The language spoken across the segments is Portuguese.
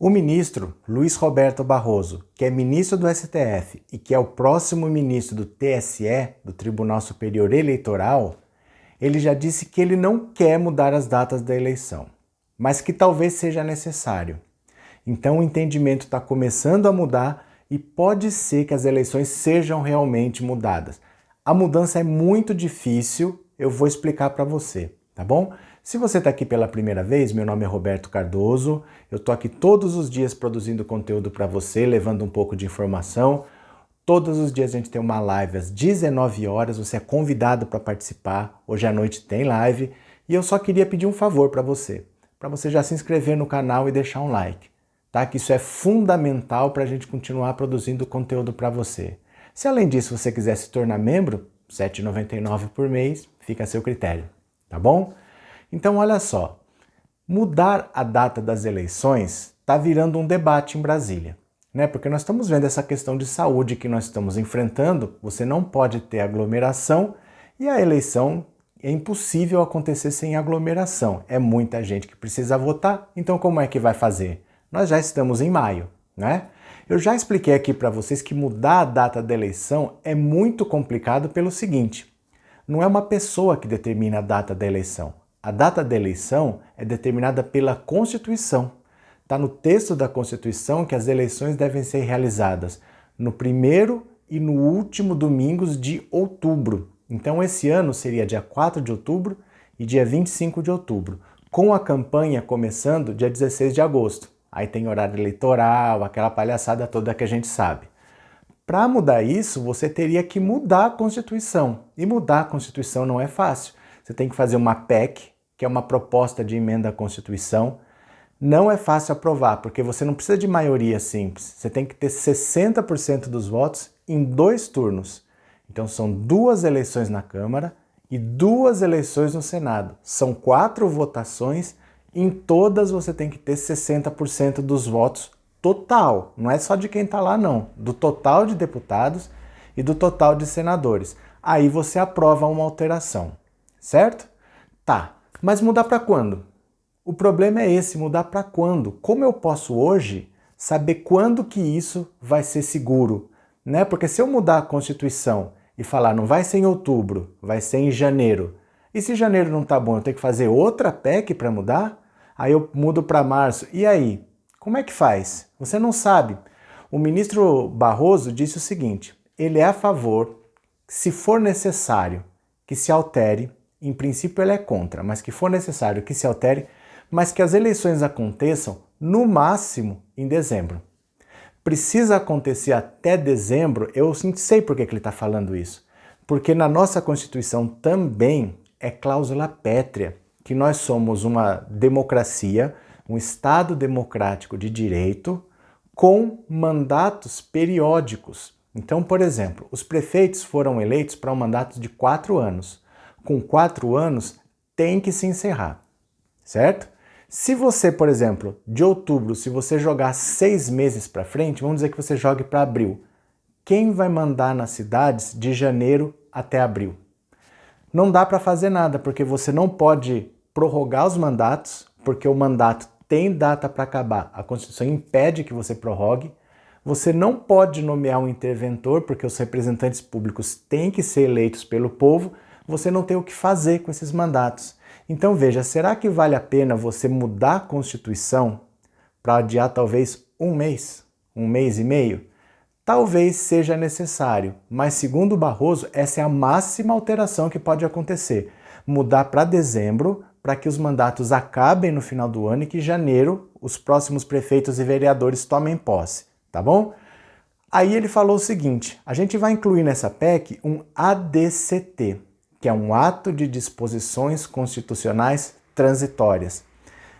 O ministro Luiz Roberto Barroso, que é ministro do STF e que é o próximo ministro do TSE, do Tribunal Superior Eleitoral, ele já disse que ele não quer mudar as datas da eleição, mas que talvez seja necessário. Então o entendimento está começando a mudar e pode ser que as eleições sejam realmente mudadas. A mudança é muito difícil, eu vou explicar para você, tá bom? Se você está aqui pela primeira vez, meu nome é Roberto Cardoso, eu estou aqui todos os dias produzindo conteúdo para você, levando um pouco de informação. Todos os dias a gente tem uma live às 19 horas, você é convidado para participar. Hoje à noite tem live e eu só queria pedir um favor para você já se inscrever no canal e deixar um like, tá? Que isso é fundamental para a gente continuar produzindo conteúdo para você. Se além disso você quiser se tornar membro, R$ 7,99 por mês, fica a seu critério, tá bom? Então olha só, mudar a data das eleições está virando um debate em Brasília, né? Porque nós estamos vendo essa questão de saúde que nós estamos enfrentando, você não pode ter aglomeração e a eleição é impossível acontecer sem aglomeração. É muita gente que precisa votar, então como é que vai fazer? Nós já estamos em maio, né? Eu já expliquei aqui para vocês que mudar a data da eleição é muito complicado pelo seguinte, não é uma pessoa que determina a data da eleição. A data da eleição é determinada pela Constituição. Está no texto da Constituição que as eleições devem ser realizadas no primeiro e no último domingos de outubro. Então esse ano seria dia 4 de outubro e dia 25 de outubro, com a campanha começando dia 16 de agosto. Aí tem horário eleitoral, aquela palhaçada toda que a gente sabe. Para mudar isso, você teria que mudar a Constituição. E mudar a Constituição não é fácil. Você tem que fazer uma PEC, que é uma proposta de emenda à Constituição. Não é fácil aprovar, porque você não precisa de maioria simples. Você tem que ter 60% dos votos em 2 turnos. Então são 2 eleições na Câmara e 2 eleições no Senado. São 4 votações, em todas você tem que ter 60% dos votos total. Não é só de quem está lá não, do total de deputados e do total de senadores. Aí você aprova uma alteração, certo? Tá, mas mudar para quando? O problema é esse, mudar para quando? Como eu posso hoje saber quando que isso vai ser seguro? Né? Porque se eu mudar a Constituição e falar não vai ser em outubro, vai ser em janeiro, e se janeiro não tá bom, eu tenho que fazer outra PEC para mudar? Aí eu mudo para março, e aí? Como é que faz? Você não sabe. O ministro Barroso disse o seguinte, ele é a favor, se for necessário, que se altere, em princípio ele é contra, mas que for necessário que se altere, mas que as eleições aconteçam no máximo em dezembro. Precisa acontecer até dezembro, eu sei por que ele está falando isso. Porque na nossa Constituição também é cláusula pétrea, que nós somos uma democracia, um Estado democrático de direito, com mandatos periódicos. Então, por exemplo, os prefeitos foram eleitos para um mandato de 4 anos. Com 4 anos, tem que se encerrar, certo? Se você, por exemplo, de outubro, se você jogar 6 meses para frente, vamos dizer que você jogue para abril. Quem vai mandar nas cidades de janeiro até abril? Não dá para fazer nada, porque você não pode prorrogar os mandatos, porque o mandato tem data para acabar. A Constituição impede que você prorrogue. Você não pode nomear um interventor, porque os representantes públicos têm que ser eleitos pelo povo. Você não tem o que fazer com esses mandatos. Então veja, será que vale a pena você mudar a Constituição para adiar talvez um mês e meio? Talvez seja necessário, mas segundo Barroso, essa é a máxima alteração que pode acontecer. Mudar para dezembro, para que os mandatos acabem no final do ano e que em janeiro os próximos prefeitos e vereadores tomem posse, tá bom? Aí ele falou o seguinte, a gente vai incluir nessa PEC um ADCT, que é um Ato de Disposições Constitucionais Transitórias.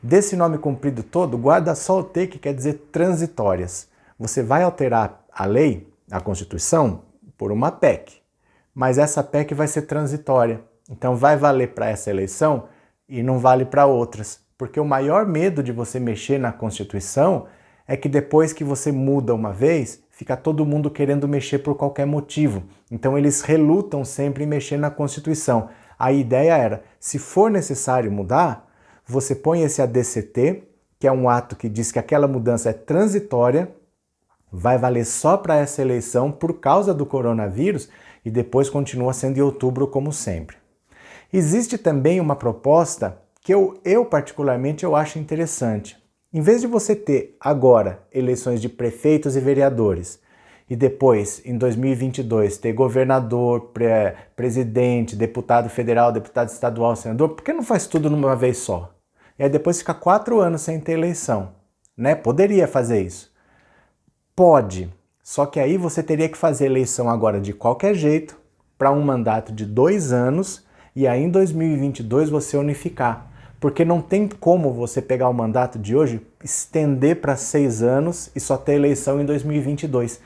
Desse nome comprido todo, guarda só o T, que quer dizer transitórias. Você vai alterar a lei, a Constituição, por uma PEC, mas essa PEC vai ser transitória. Então vai valer para essa eleição e não vale para outras. Porque o maior medo de você mexer na Constituição é que depois que você muda uma vez, fica todo mundo querendo mexer por qualquer motivo. Então eles relutam sempre em mexer na Constituição. A ideia era, se for necessário mudar, você põe esse ADCT, que é um ato que diz que aquela mudança é transitória, vai valer só para essa eleição por causa do coronavírus e depois continua sendo em outubro como sempre. Existe também uma proposta que eu particularmente eu acho interessante. Em vez de você ter agora eleições de prefeitos e vereadores e depois, em 2022, ter governador, presidente, deputado federal, deputado estadual, senador, por que não faz tudo numa vez só? E aí depois fica 4 anos sem ter eleição, né? Poderia fazer isso. Pode, só que aí você teria que fazer eleição agora de qualquer jeito para um mandato de 2 anos e aí em 2022 você unificar. Porque não tem como você pegar o mandato de hoje, estender para 6 anos e só ter eleição em 2022.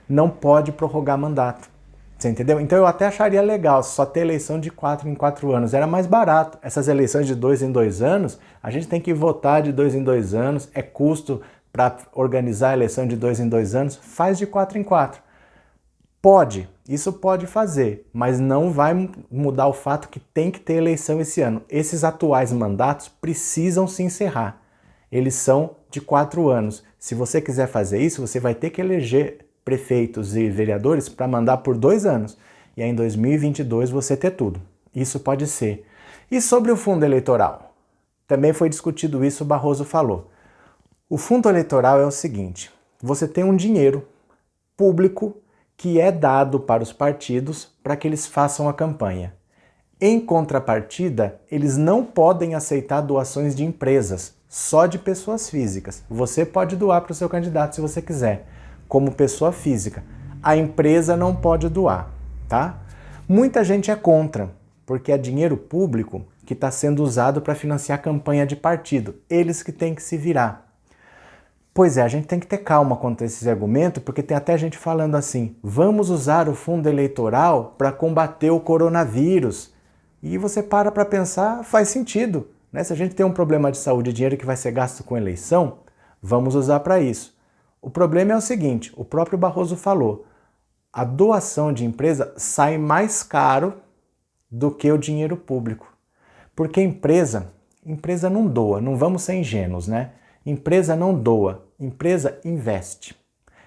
Não pode prorrogar mandato. Você entendeu? Então eu até acharia legal só ter eleição de 4 em 4 anos. Era mais barato. Essas eleições de 2 em 2 anos, a gente tem que votar de 2 em 2 anos, é custo para organizar a eleição de 2 em 2 anos, faz de 4 em 4. Pode, isso pode fazer, mas não vai mudar o fato que tem que ter eleição esse ano. Esses atuais mandatos precisam se encerrar. Eles são de 4 anos. Se você quiser fazer isso, você vai ter que eleger prefeitos e vereadores para mandar por 2 anos. E aí em 2022 você ter tudo. Isso pode ser. E sobre o fundo eleitoral? Também foi discutido isso, o Barroso falou. O fundo eleitoral é o seguinte, você tem um dinheiro público que é dado para os partidos para que eles façam a campanha. Em contrapartida, eles não podem aceitar doações de empresas, só de pessoas físicas. Você pode doar para o seu candidato se você quiser, como pessoa física. A empresa não pode doar, tá? Muita gente é contra, porque é dinheiro público que está sendo usado para financiar campanha de partido. Eles que têm que se virar. Pois é, a gente tem que ter calma quanto a esses argumentos, porque tem até gente falando assim, vamos usar o fundo eleitoral para combater o coronavírus. E você para pensar, faz sentido, né? Se a gente tem um problema de saúde e dinheiro que vai ser gasto com eleição, vamos usar para isso. O problema é o seguinte, o próprio Barroso falou, a doação de empresa sai mais caro do que o dinheiro público. Porque empresa não doa, não vamos ser ingênuos, né? Empresa não doa, empresa investe.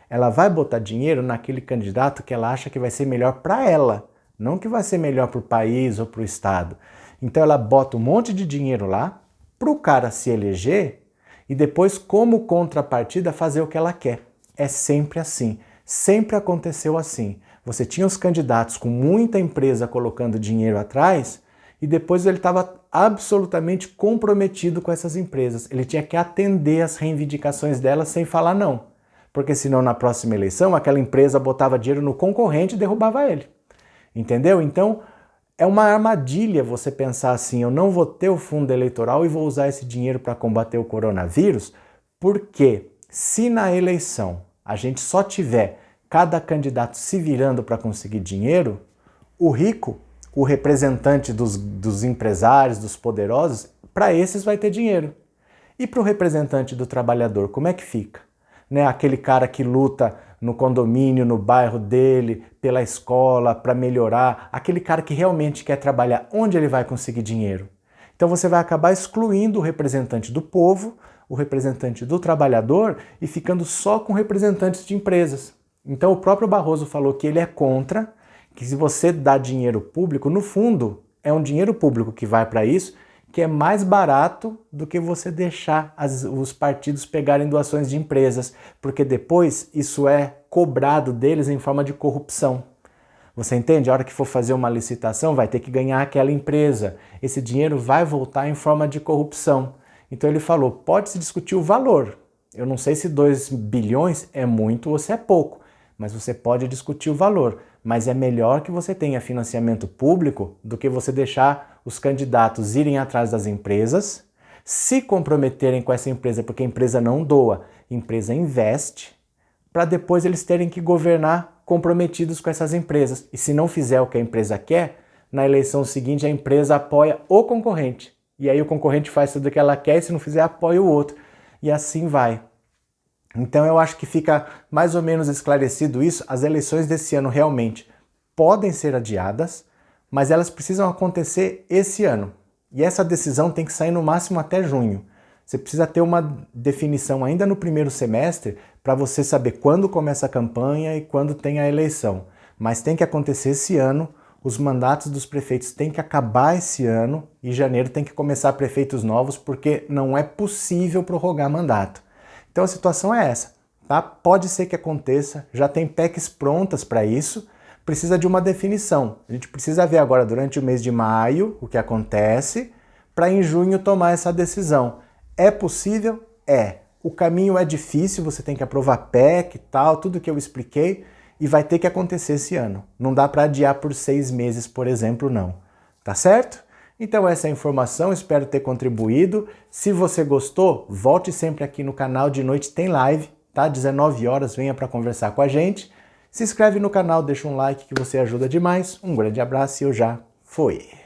Ela vai botar dinheiro naquele candidato que ela acha que vai ser melhor para ela, não que vai ser melhor para o país ou para o estado. Então ela bota um monte de dinheiro lá para o cara se eleger e depois, como contrapartida, fazer o que ela quer. É sempre assim. Sempre aconteceu assim. Você tinha os candidatos com muita empresa colocando dinheiro atrás e depois ele estava absolutamente comprometido com essas empresas. Ele tinha que atender às reivindicações delas sem falar não. Porque senão na próxima eleição aquela empresa botava dinheiro no concorrente e derrubava ele. Entendeu? Então é uma armadilha você pensar assim, eu não vou ter o fundo eleitoral e vou usar esse dinheiro para combater o coronavírus, porque se na eleição a gente só tiver cada candidato se virando para conseguir dinheiro, o rico, o representante dos empresários, dos poderosos, para esses vai ter dinheiro. E para o representante do trabalhador, como é que fica? Né? Aquele cara que luta no condomínio, no bairro dele, pela escola, para melhorar, aquele cara que realmente quer trabalhar, onde ele vai conseguir dinheiro? Então você vai acabar excluindo o representante do povo, o representante do trabalhador e ficando só com representantes de empresas. Então o próprio Barroso falou que ele é contra, que se você dá dinheiro público, no fundo, é um dinheiro público que vai para isso, que é mais barato do que você deixar os partidos pegarem doações de empresas, porque depois isso é cobrado deles em forma de corrupção. Você entende? A hora que for fazer uma licitação, vai ter que ganhar aquela empresa. Esse dinheiro vai voltar em forma de corrupção. Então ele falou, pode-se discutir o valor. Eu não sei se 2 bilhões é muito ou se é pouco, mas você pode discutir o valor. Mas é melhor que você tenha financiamento público do que você deixar os candidatos irem atrás das empresas, se comprometerem com essa empresa, porque a empresa não doa, a empresa investe, para depois eles terem que governar comprometidos com essas empresas. E se não fizer o que a empresa quer, na eleição seguinte a empresa apoia o concorrente. E aí o concorrente faz tudo o que ela quer e se não fizer apoia o outro. E assim vai. Então eu acho que fica mais ou menos esclarecido isso. As eleições desse ano realmente podem ser adiadas, mas elas precisam acontecer esse ano. E essa decisão tem que sair no máximo até junho. Você precisa ter uma definição ainda no primeiro semestre para você saber quando começa a campanha e quando tem a eleição. Mas tem que acontecer esse ano, os mandatos dos prefeitos têm que acabar esse ano e em janeiro tem que começar prefeitos novos porque não é possível prorrogar mandato. Então a situação é essa, tá? Pode ser que aconteça, já tem PECs prontas para isso, precisa de uma definição. A gente precisa ver agora durante o mês de maio o que acontece para em junho tomar essa decisão. É possível? É. O caminho é difícil, você tem que aprovar PEC e tal, tudo que eu expliquei, e vai ter que acontecer esse ano. Não dá para adiar por 6 meses, por exemplo, não. Tá certo? Então essa é a informação, espero ter contribuído. Se você gostou, volte sempre aqui no canal, de noite tem live, tá? 19 horas, venha para conversar com a gente. Se inscreve no canal, deixa um like que você ajuda demais. Um grande abraço e eu já fui!